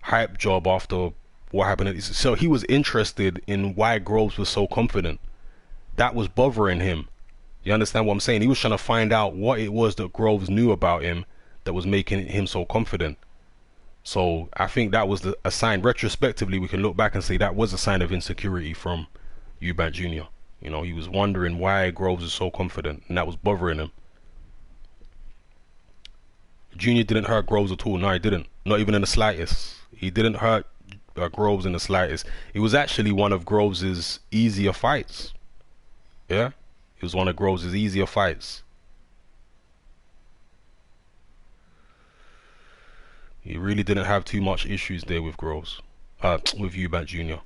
Speaker 1: hype job after what happened? So he was interested in why Groves was so confident. That was bothering him. You understand what I'm saying? He was trying to find out what it was that Groves knew about him that was making him so confident. So I think that was a sign. Retrospectively, we can look back and say that was a sign of insecurity from Eubank Jr. You know, he was wondering why Groves is so confident, and that was bothering him. Junior didn't hurt Groves at all. No, he didn't. Not even in the slightest. He didn't hurt Groves in the slightest. It was actually one of Groves's easier fights. Yeah, it was one of Groves's easier fights. He really didn't have too much issues there with Groves, with Eubank Jr.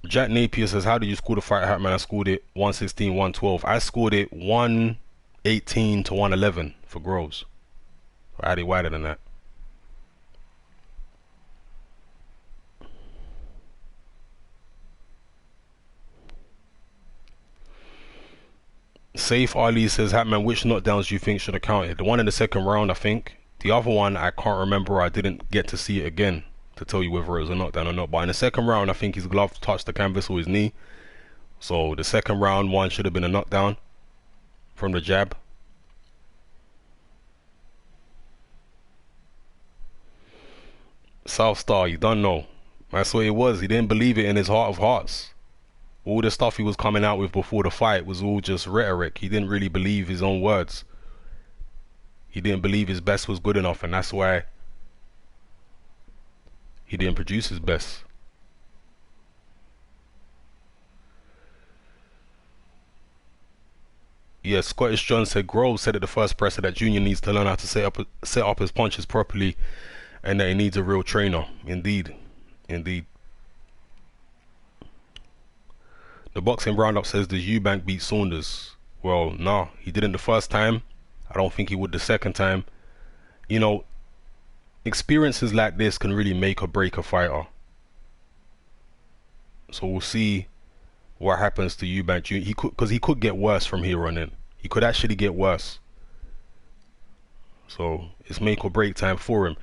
Speaker 1: Jack Napier says, how did you score the fight, Hatman? I scored it 116, 112. I scored it 118 to 111 for Groves. I had it wider than that. Safe Ali says, Hatman, which knockdowns do you think should have counted? The one in the second round, I think. The other one, I can't remember. I didn't get to see it again to tell you whether it was a knockdown or not. But in the second round, I think his glove touched the canvas or his knee. So the second round one should have been a knockdown from the jab. South Star, you don't know. That's what it was. He didn't believe it in his heart of hearts. All the stuff he was coming out with before the fight was all just rhetoric. He didn't really believe his own words. He didn't believe his best was good enough, and that's why he didn't produce his best. Yeah, Scottish John said Groves said at the first presser that Junior needs to learn how to set up his punches properly, and that he needs a real trainer. Indeed, indeed. The boxing roundup says, does Eubank beat Saunders? Well, no, he didn't the first time. I don't think he would the second time. You know, experiences like this can really make or break a fighter. So we'll see what happens to Eubank. He could get worse from here on in. He could actually get worse. So it's make or break time for him.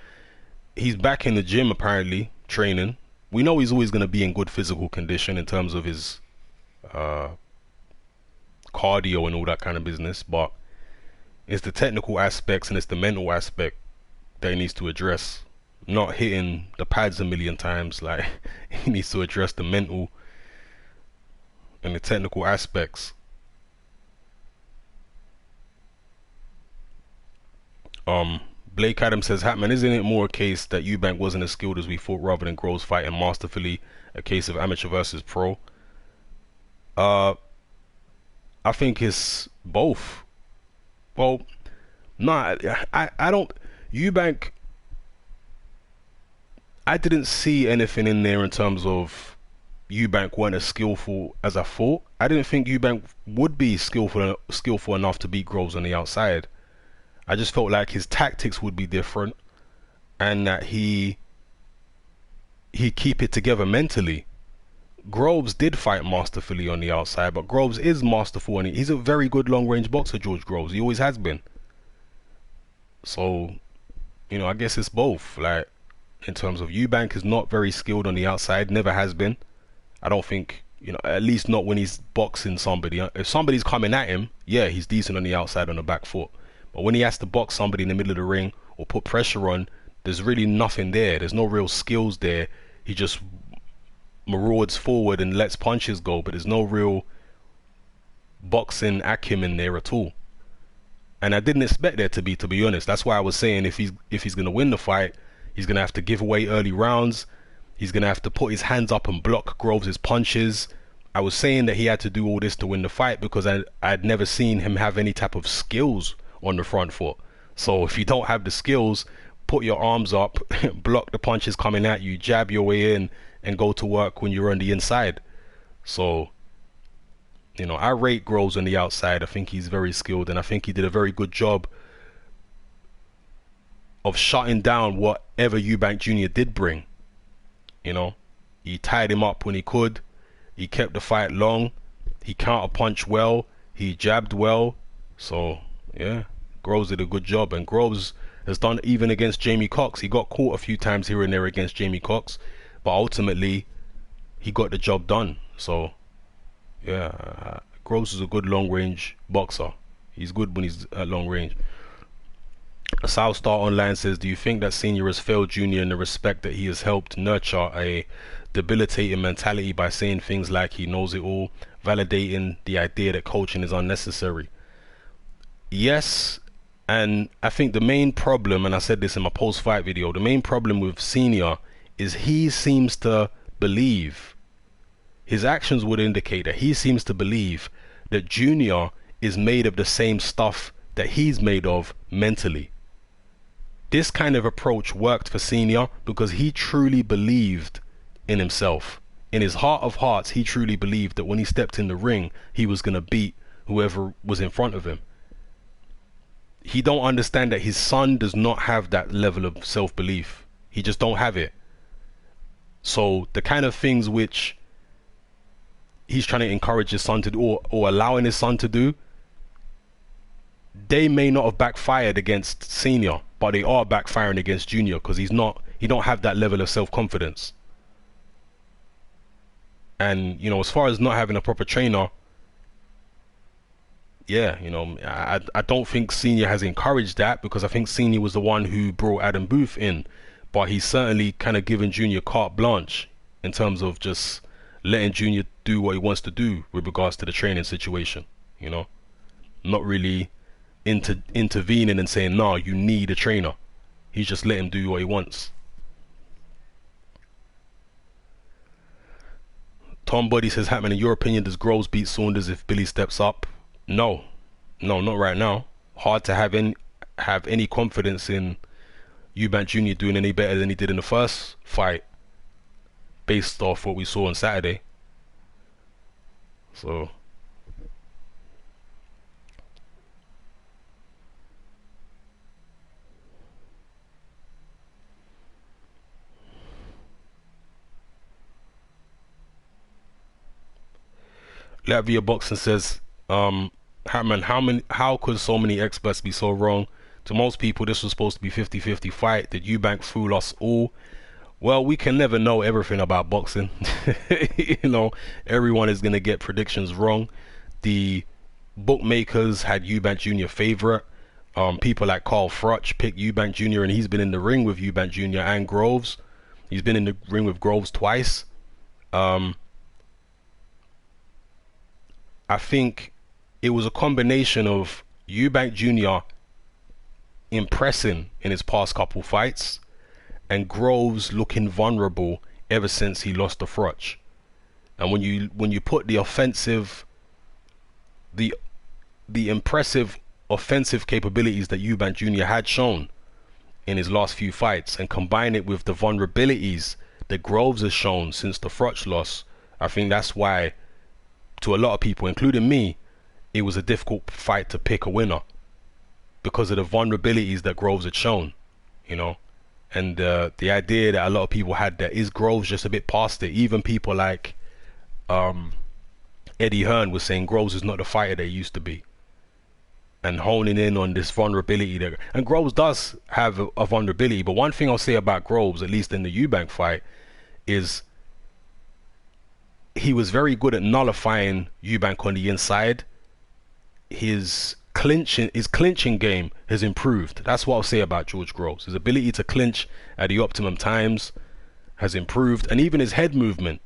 Speaker 1: He's back in the gym apparently, training. We know he's always going to be in good physical condition in terms of his cardio and all that kind of business, but it's the technical aspects and it's the mental aspect that he needs to address. Not hitting the pads a million times. Like, he needs to address the mental and the technical aspects. Blake Adams says, Hatman, isn't it more a case that Eubank wasn't as skilled as we thought rather than Groves fighting masterfully, a case of amateur versus pro? I think it's both. Well, no, I don't. Eubank, I didn't see anything in there in terms of Eubank weren't as skillful as I thought. I didn't think Eubank would be skillful enough to beat Groves on the outside. I just felt like his tactics would be different, and that he'd keep it together mentally. Groves did fight masterfully on the outside, but Groves is masterful, and he's a very good long-range boxer, George Groves. He always has been. So, you know, I guess it's both. Like, in terms of Eubank is not very skilled on the outside, never has been. I don't think, you know, at least not when he's boxing somebody. If somebody's coming at him, yeah, he's decent on the outside on the back foot. But when he has to box somebody in the middle of the ring or put pressure on, there's really nothing there. There's no real skills there. He just marauds forward and lets punches go, but there's no real boxing acumen there at all. And I didn't expect there to be honest. That's why I was saying if he's gonna win the fight, he's gonna have to give away early rounds. He's gonna have to put his hands up and block Groves' punches. I was saying that he had to do all this to win the fight because I'd never seen him have any type of skills on the front foot. So if you don't have the skills, put your arms up, block the punches coming at you, jab your way in, and go to work when you're on the inside. So, you know, I rate Groves on the outside. I think he's very skilled, and I think he did a very good job of shutting down whatever Eubank Jr. did bring. You know, he tied him up when he could. He kept the fight long. He counter-punched well. He jabbed well. So, yeah, Groves did a good job. And Groves has done even against Jamie Cox. He got caught a few times here and there against Jamie Cox, but ultimately he got the job done. So yeah, Groves is a good long range boxer. He's good when he's at long range. South Star Online says, do you think that Senior has failed Junior in the respect that he has helped nurture a debilitating mentality by saying things like he knows it all, validating the idea that coaching is unnecessary? Yes, and I think the main problem, and I said this in my post-fight video, the main problem with Senior is he seems to believe, his actions would indicate that he seems to believe that Junior is made of the same stuff that he's made of mentally. This kind of approach worked for Senior because he truly believed in himself. In his heart of hearts, he truly believed that when he stepped in the ring, he was going to beat whoever was in front of him. He don't understand that his son does not have that level of self-belief. He just don't have it. So the kind of things which he's trying to encourage his son to do, or allowing his son to do, they may not have backfired against Senior, but they are backfiring against Junior because he don't have that level of self-confidence. And as far as not having a proper trainer, yeah, I don't think Senior has encouraged that, because I think Senior was the one who brought Adam Booth in, but he's certainly kind of given Junior carte blanche in terms of just letting Junior do what he wants to do with regards to the training situation. Not really intervening and saying, no, you need a trainer. He's just let him do what he wants. Tom Buddy says, Hatman, in your opinion, does Groves beat Saunders if Billy steps up? No, not right now. Hard to have any confidence in Eubank Jr. doing any better than he did in the first fight, based off what we saw on Saturday. So Latvia Boxing says, Hatman, how could so many experts be so wrong? To most people, this was supposed to be 50-50 fight. Did Eubank fool us all? Well, we can never know everything about boxing. Everyone is going to get predictions wrong. The bookmakers had Eubank Jr. favorite. People like Carl Frutch picked Eubank Jr. and he's been in the ring with Eubank Jr. and Groves. He's been in the ring with Groves twice. I think it was a combination of Eubank Jr. impressing in his past couple fights and Groves looking vulnerable ever since he lost to Frutch. And when you put the impressive offensive capabilities that Eubank Jr. had shown in his last few fights and combine it with the vulnerabilities that Groves has shown since the Frutch loss, I think that's why, to a lot of people, including me, it was a difficult fight to pick a winner, because of the vulnerabilities that Groves had shown, and the idea that a lot of people had, that is Groves just a bit past it. Even people like Eddie Hearn was saying Groves is not the fighter they used to be, and honing in on this vulnerability that, and Groves does have a vulnerability. But one thing I'll say about Groves, at least in the Eubank fight, is he was very good at nullifying Eubank on the inside. His clinching game has improved. That's what I'll say about George Groves. His ability to clinch at the optimum times has improved, and even his head movement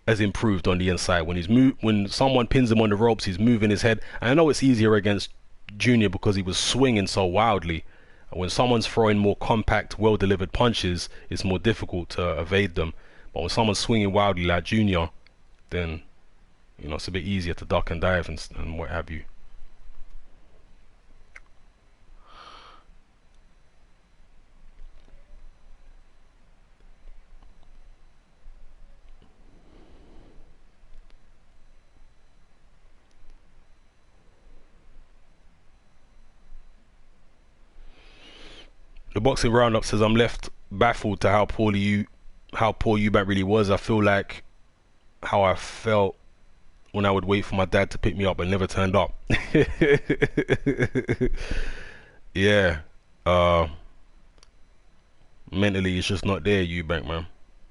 Speaker 1: has improved on the inside. When someone pins him on the ropes, he's moving his head. And I know it's easier against Junior because he was swinging so wildly. When someone's throwing more compact, well-delivered punches, it's more difficult to evade them. But when someone's swinging wildly like Junior, then it's a bit easier to duck and dive and what have you. The Boxing Roundup says, I'm left baffled to how poor Eubank really was. I feel like how I felt when I would wait for my dad to pick me up and never turned up. Yeah. Mentally, it's just not there, Eubank, man.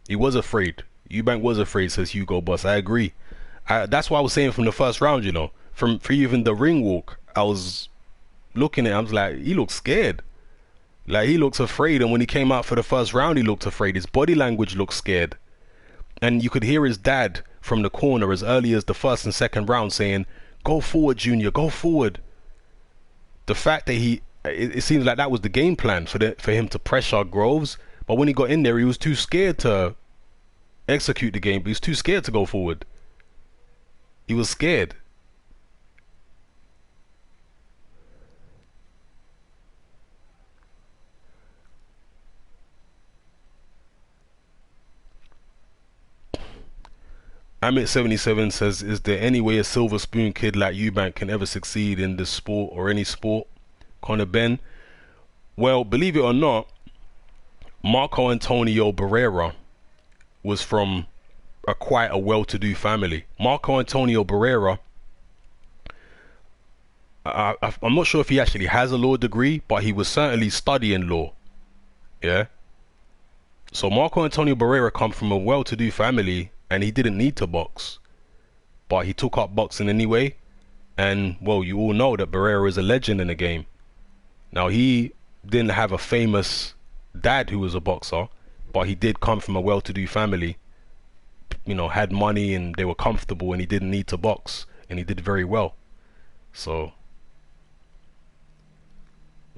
Speaker 1: He was afraid. Eubank was afraid, says Hugo Boss. I agree. That's why I was saying from the first round, for even the ring walk, I was looking at him, I was like, he looks scared. Like, he looks afraid, and when he came out for the first round, he looked afraid. His body language looked scared. And you could hear his dad from the corner as early as the first and second round saying, go forward, Junior, go forward. The fact that it seems like that was the game plan for him to pressure Groves, but when he got in there, he was too scared to execute the game. He was too scared to go forward. He was scared. Amit77 says, is there any way a silver spoon kid like Eubank can ever succeed in this sport or any sport? Connor Ben. Well, believe it or not, Marco Antonio Barrera was from quite a well-to-do family. Marco Antonio Barrera I'm not sure if he actually has a law degree, but he was certainly studying law. Yeah. So Marco Antonio Barrera come from a well-to-do family, and he didn't need to box, but he took up boxing anyway. And well, you all know that Barrera is a legend in the game. Now he didn't have a famous dad who was a boxer, but he did come from a well-to-do family. Had money and they were comfortable, and he didn't need to box, and he did very well. So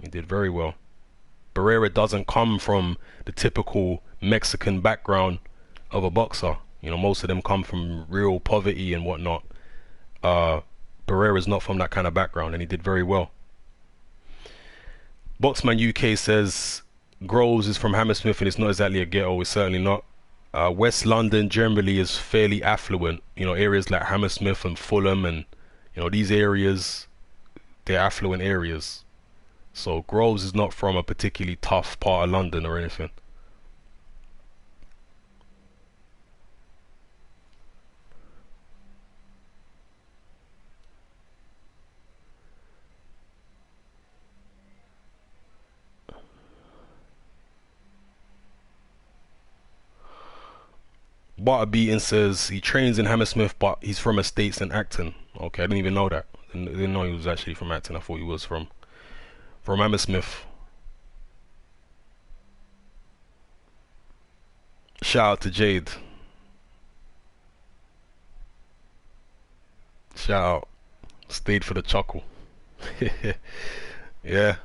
Speaker 1: he did very well. Barrera doesn't come from the typical Mexican background of a boxer. Most of them come from real poverty and whatnot. Uh, Barrera's not from that kind of background, and he did very well. Boxman UK says Groves is from Hammersmith, and it's not exactly a ghetto. It's certainly not. West London generally is fairly affluent. Areas like Hammersmith and Fulham, and these areas, they're affluent areas. So Groves is not from a particularly tough part of London or anything. Butter Beaton says he trains in Hammersmith, but he's from Estates in Acton. Okay, I didn't even know that. I didn't know he was actually from Acton. I thought he was from Hammersmith. Shout out to Jade. Shout out. Stayed for the chuckle. Yeah.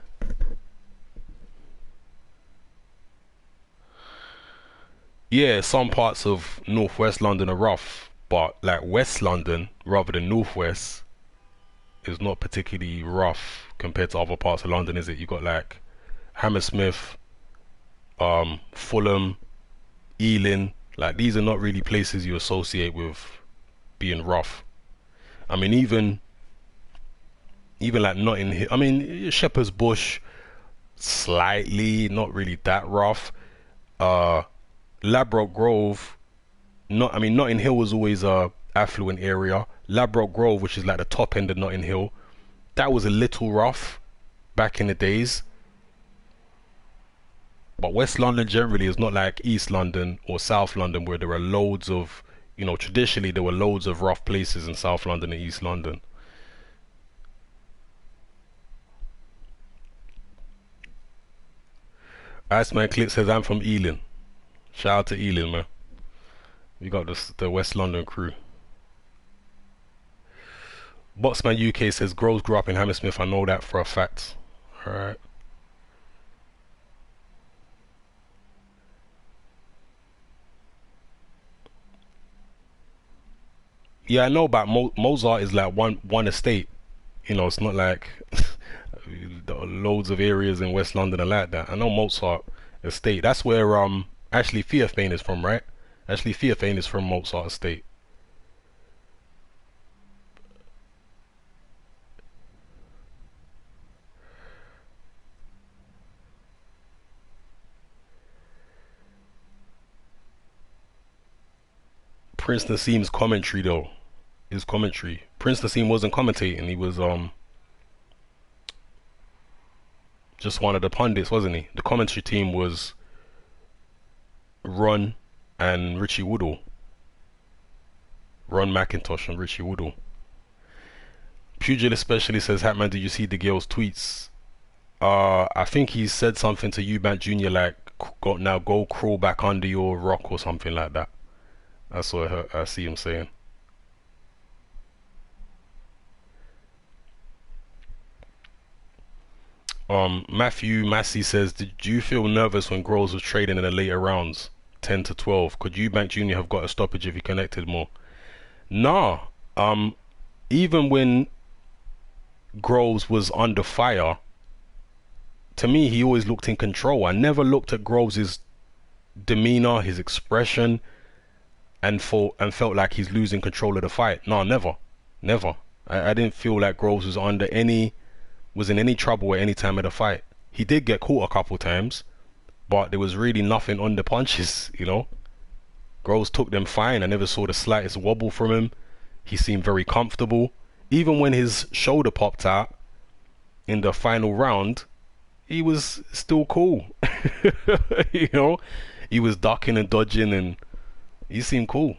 Speaker 1: Yeah, some parts of northwest London are rough, but like West London rather than northwest is not particularly rough compared to other parts of London, is it? You got like Hammersmith, Fulham, Ealing. Like these are not really places you associate with being rough. I mean, even like Notting Hill. I mean, Shepherd's Bush, slightly, not really that rough. Uh, Ladbroke Grove, not. I mean, Notting Hill was always a affluent area. Ladbroke Grove, which is like the top end of Notting Hill, that was a little rough back in the days. But West London generally is not like East London or South London, where there are loads of, traditionally there were loads of rough places in South London and East London. Iceman Clip says I'm from Ealing. Shout out to Ealing, man. We got the West London crew. Boxman UK says Groves grew up in Hammersmith. I know that for a fact. Alright. Yeah, I know about Mozart is like one estate. It's not like loads of areas in West London are like that. I know Mozart estate. That's where Ashley Theophane is from, right? Ashley Theophane is from Mozart estate. Prince Nassim's commentary though, his commentary. Prince Nassim wasn't commentating. He was just one of the pundits, wasn't he? The commentary team was Ron and Richie Woodall. Ron McIntosh and Richie Woodall. Pugilist Specialist says, Hatman, did you see the girl's tweets? I think he said something to Eubank Jr. like, go crawl back under your rock or something like that. That's what I see him saying. Matthew Massey says, did you feel nervous when Groves was trading in the later rounds, 10 to 12? Could Eubank Jr. have got a stoppage if he connected more? Nah. Even when Groves was under fire, to me he always looked in control. I never looked at Groves' demeanor, his expression, and felt like he's losing control of the fight. No, never. I didn't feel like Groves was in any trouble at any time of the fight. He did get caught a couple times, but there was really nothing on the punches. Groves took them fine. I never saw the slightest wobble from him. He seemed very comfortable. Even when his shoulder popped out, in the final round, he was still cool. You know, he was ducking and dodging, and he seemed cool.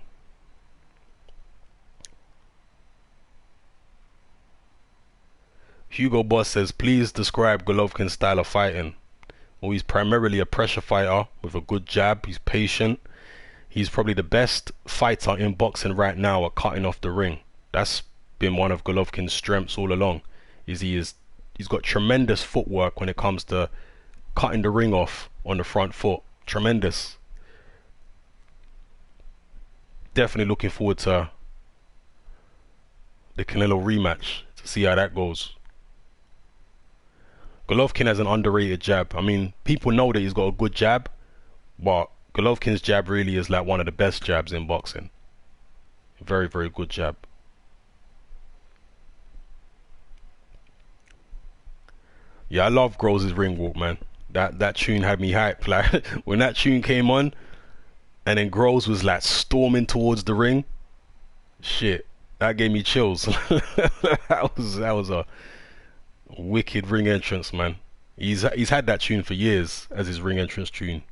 Speaker 1: Hugo Boss says, please describe Golovkin's style of fighting. Well, he's primarily a pressure fighter with a good jab. He's patient. He's probably the best fighter in boxing right now at cutting off the ring. That's been one of Golovkin's strengths all along. He's got tremendous footwork when it comes to cutting the ring off on the front foot. Tremendous. Definitely looking forward to the Canelo rematch to see how that goes. Golovkin has an underrated jab. I mean, people know that he's got a good jab, but Golovkin's jab really is like one of the best jabs in boxing. Very, very good jab. Yeah, I love Groves' ring walk, man. That tune had me hyped. Like when that tune came on, and then Groves was like storming towards the ring. Shit, that gave me chills. that was a wicked ring entrance, man. He's had that tune for years as his ring entrance tune.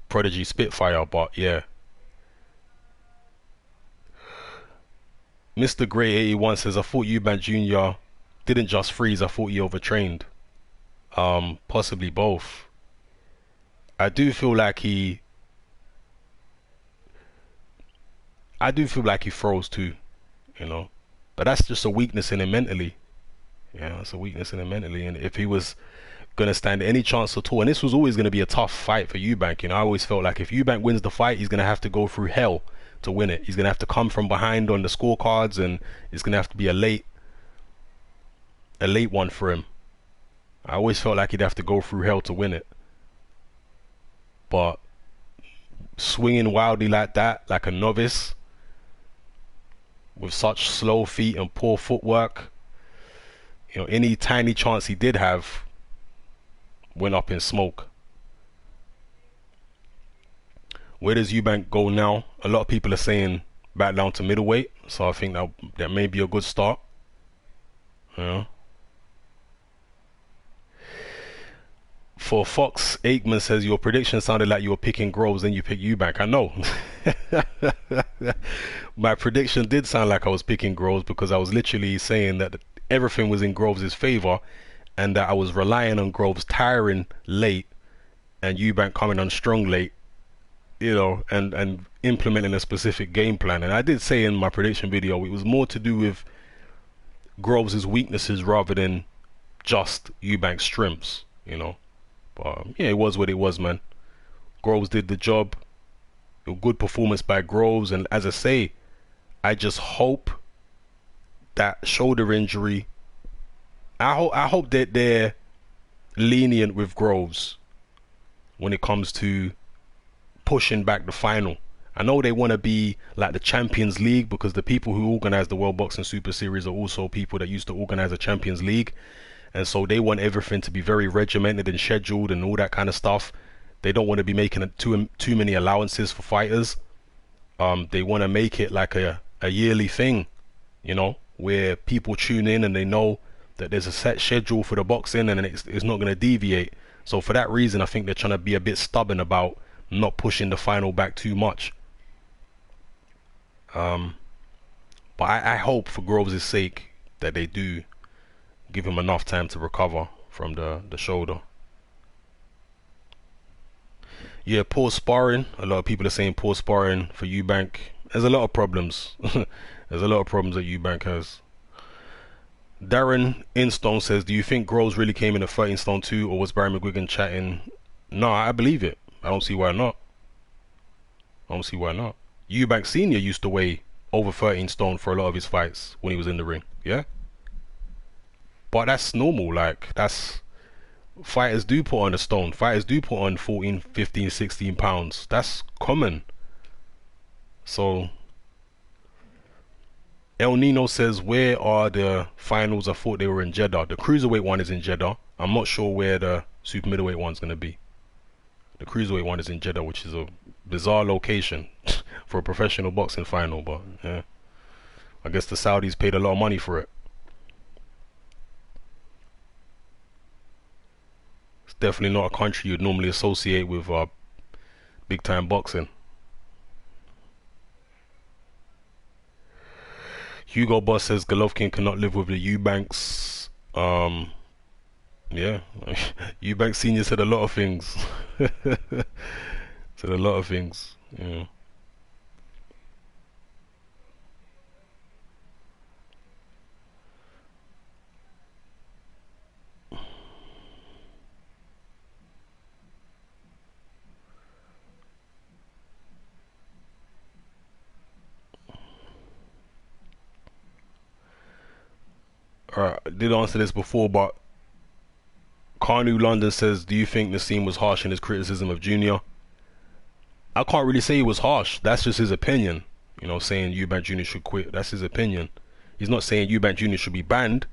Speaker 1: Prodigy Spitfire, but yeah. Mr. Gray 81 says, I thought Eubank Jr. didn't just freeze, I thought he overtrained. Possibly both. I do feel like he froze too, you know. But that's just a weakness in him mentally. Yeah, it's a weakness in him mentally. And if he was gonna stand any chance at all, and this was always gonna be a tough fight for Eubank, you know, I always felt like if Eubank wins the fight, he's gonna have to go through hell to win it. He's gonna have to come from behind on the scorecards, and it's gonna have to be a late one for him. I always felt like he'd have to go through hell to win it. But swinging wildly like that, like a novice, with such slow feet and poor footwork, you know, any tiny chance he did have went up in smoke. Where does Eubank go now? A lot of people are saying back down to middleweight, so I think that may be a good start. Yeah. For Fox, Aikman says, your prediction sounded like you were picking Groves, then you picked Eubank. I know. My prediction did sound like I was picking Groves because I was literally saying that everything was in Groves' favor and that I was relying on Groves tiring late and Eubank coming on strong late, you know, and implementing a specific game plan. And I did say in my prediction video it was more to do with Groves' weaknesses rather than just Eubank's strengths, you know. But yeah, it was what it was, man. Groves did the job. A good performance by Groves, and as I say, I just hope that shoulder injury, I hope that they're lenient with Groves when it comes to pushing back the final. I know they want to be like the Champions League because the people who organize the World Boxing Super Series are also people that used to organize the Champions League, and so they want everything to be very regimented and scheduled and all that kind of stuff. They don't want to be making too many allowances for fighters. They want to make it like a yearly thing, you know, where people tune in and they know that there's a set schedule for the boxing and it's not going to deviate. So for that reason, I think they're trying to be a bit stubborn about not pushing the final back too much. But I hope for Groves' sake that they do give him enough time to recover from the shoulder. Yeah, poor sparring. A lot of people are saying poor sparring for Eubank. There's a lot of problems. There's a lot of problems that Eubank has. Darren Instone says, do you think Groves really came in at 13 stone 2 or was Barry McGuigan chatting? No, I believe it. I don't see why not. Eubank Senior used to weigh over 13 stone for a lot of his fights when he was in the ring. Yeah? But that's normal. Like, that's... Fighters do put on a stone. Fighters do put on 14, 15, 16 pounds. That's common. So... El Nino says, where are the finals? I thought they were in Jeddah. The cruiserweight one is in Jeddah. I'm not sure where the super middleweight one's going to be. The cruiserweight one is in Jeddah, which is a bizarre location for a professional boxing final. But yeah, I guess the Saudis paid a lot of money for it. It's definitely not a country you'd normally associate with big time boxing. Hugo Boss says Golovkin cannot live with the Eubanks. Yeah, Eubank Senior said a lot of things. Said a lot of things. Yeah. Alright, I did answer this before, but Carnu London says, do you think Nassim was harsh in his criticism of Junior? I can't really say he was harsh. That's just his opinion. You know, saying Eubank Jr. should quit. That's his opinion. He's not saying Eubank Jr. should be banned.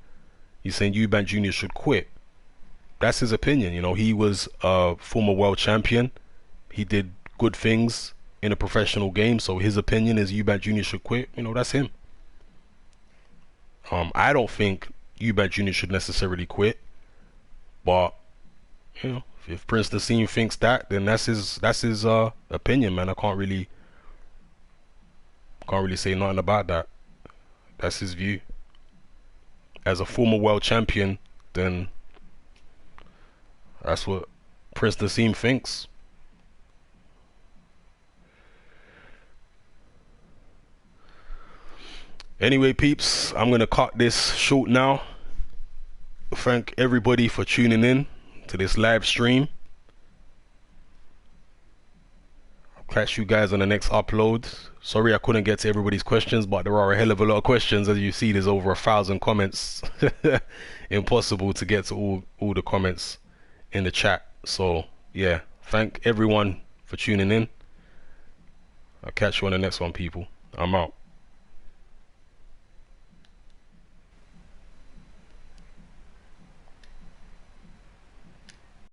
Speaker 1: He's saying Eubank Jr. should quit. That's his opinion. You know, he was a former world champion. He did good things in a professional game. So his opinion is Eubank Jr. should quit. You know, that's him. I don't think Eubank Jr. should necessarily quit. But, you know, if Prince Nassim thinks that, then that's his opinion, man. I can't really say nothing about that. That's his view. As a former world champion, then that's what Prince Nassim thinks. Anyway, peeps, I'm gonna cut this short now. Thank everybody for tuning in to this live stream. I'll catch you guys on the next upload. Sorry I couldn't get to everybody's questions, but there are a hell of a lot of questions. As you see, there's over 1,000 comments. Impossible to get to all the comments in the chat. So yeah, thank everyone for tuning in. I'll catch you on the next one, people. I'm out.